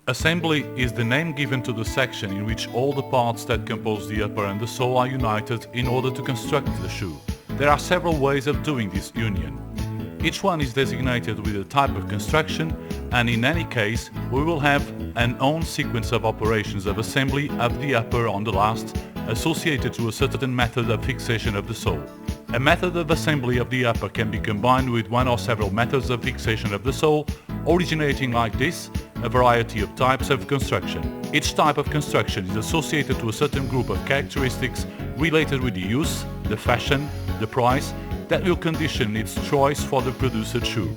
Assembly is the name given to the section in which all the parts that compose the upper and the sole are united in order to construct the shoe. There are several ways of doing this union. Each one is designated with a type of construction, and in any case we will have an own sequence of operations of assembly of the upper on the last, associated to a certain method of fixation of the sole. A method of assembly of the upper can be combined with one or several methods of fixation of the sole, originating like this a variety of types of construction. Each type of construction is associated to a certain group of characteristics related with the use, the fashion, the price, that will condition its choice for the produced shoe.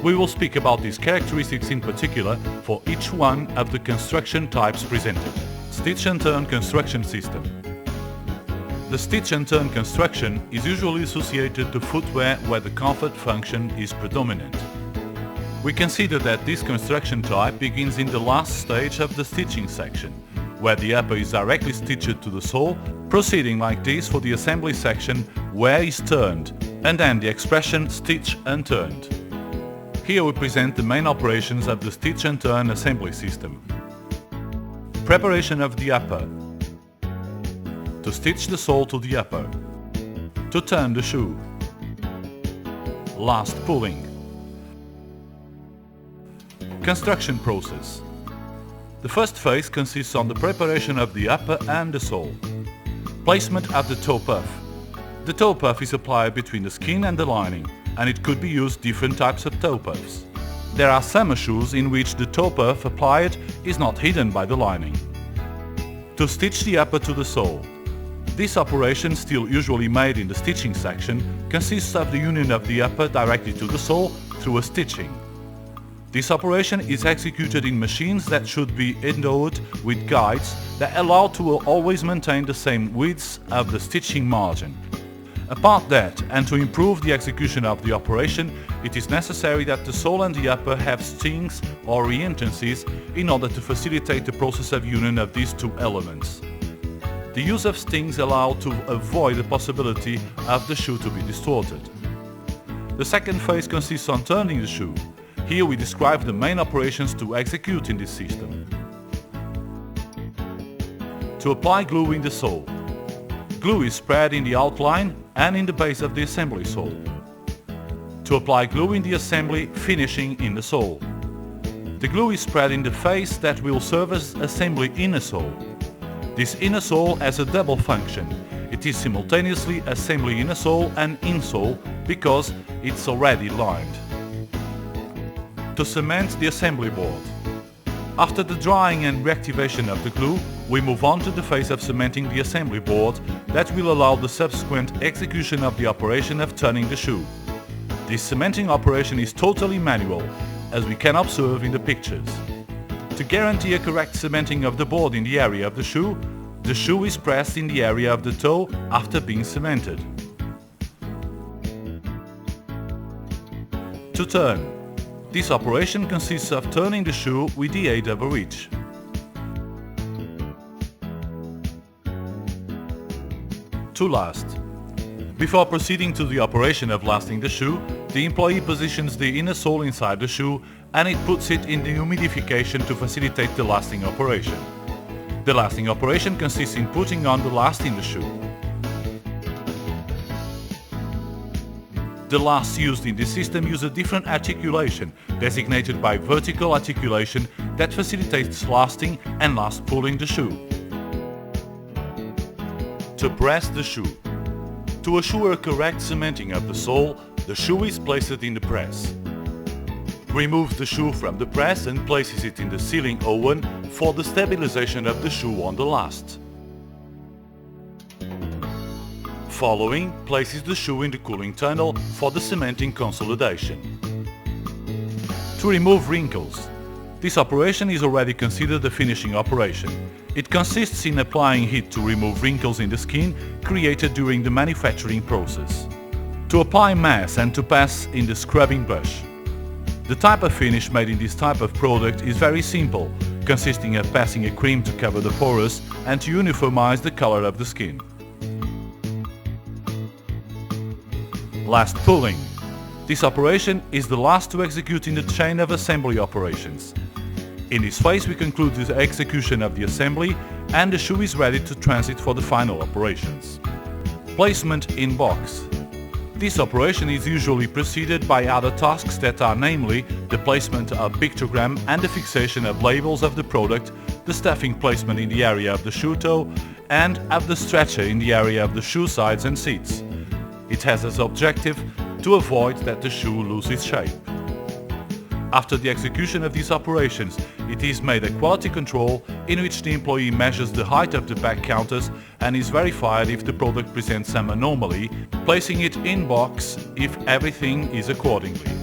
We will speak about these characteristics in particular for each one of the construction types presented. Stitch and turn construction system. The stitch and turn construction is usually associated to footwear where the comfort function is predominant. We consider that this construction type begins in the last stage of the stitching section, where the upper is directly stitched to the sole, proceeding like this for the assembly section where is turned, and then the expression stitch and turned. Here we present the main operations of the stitch and turn assembly system. Preparation of the upper. To stitch the sole to the upper. To turn the shoe. Last pulling. Construction process. The first phase consists on the preparation of the upper and the sole. Placement of the toe puff. The toe puff is applied between the skin and the lining, and it could be used different types of toe puffs. There are summer shoes in which the toe puff applied is not hidden by the lining. To stitch the upper to the sole. This operation, still usually made in the stitching section, consists of the union of the upper directly to the sole through a stitching. This operation is executed in machines that should be endowed with guides that allow to always maintain the same width of the stitching margin. Apart that, and to improve the execution of the operation, it is necessary that the sole and the upper have stings or reentrances in order to facilitate the process of union of these two elements. The use of stings allows to avoid the possibility of the shoe to be distorted. The second phase consists on turning the shoe. Here we describe the main operations to execute in this system. To apply glue in the sole. Glue is spread in the outline and in the base of the assembly sole. To apply glue in the assembly, finishing in the sole. The glue is spread in the face that will serve as assembly inner sole. This inner sole has a double function. It is simultaneously assembly inner sole and insole because it's already lined. To cement the assembly board. After the drying and reactivation of the glue, we move on to the phase of cementing the assembly board that will allow the subsequent execution of the operation of turning the shoe. This cementing operation is totally manual, as we can observe in the pictures. To guarantee a correct cementing of the board in the area of the shoe is pressed in the area of the toe after being cemented. To turn. This operation consists of turning the shoe with the aid of a wrench. To last. Before proceeding to the operation of lasting the shoe, the employee positions the inner sole inside the shoe and it puts it in the humidification to facilitate the lasting operation. The lasting operation consists in putting on the last in the shoe. The lasts used in this system use a different articulation, designated by vertical articulation, that facilitates lasting and last pulling the shoe. To press the shoe. To assure a correct cementing of the sole, the shoe is placed in the press. Removes the shoe from the press and places it in the sealing oven for the stabilization of the shoe on the last. Following, places the shoe in the cooling tunnel for the cementing consolidation. To remove wrinkles. This operation is already considered a finishing operation. It consists in applying heat to remove wrinkles in the skin created during the manufacturing process. To apply mass and to pass in the scrubbing brush. The type of finish made in this type of product is very simple, consisting of passing a cream to cover the pores and to uniformize the color of the skin. Last pulling. This operation is the last to execute in the chain of assembly operations. In this phase we conclude the execution of the assembly and the shoe is ready to transit for the final operations. Placement in box. This operation is usually preceded by other tasks that are namely the placement of pictogram and the fixation of labels of the product, the stuffing placement in the area of the shoe toe and of the stretcher in the area of the shoe sides and seats. It has as objective to avoid that the shoe loses shape. After the execution of these operations, it is made a quality control in which the employee measures the height of the back counters and is verified if the product presents some anomaly, placing it in box if everything is accordingly.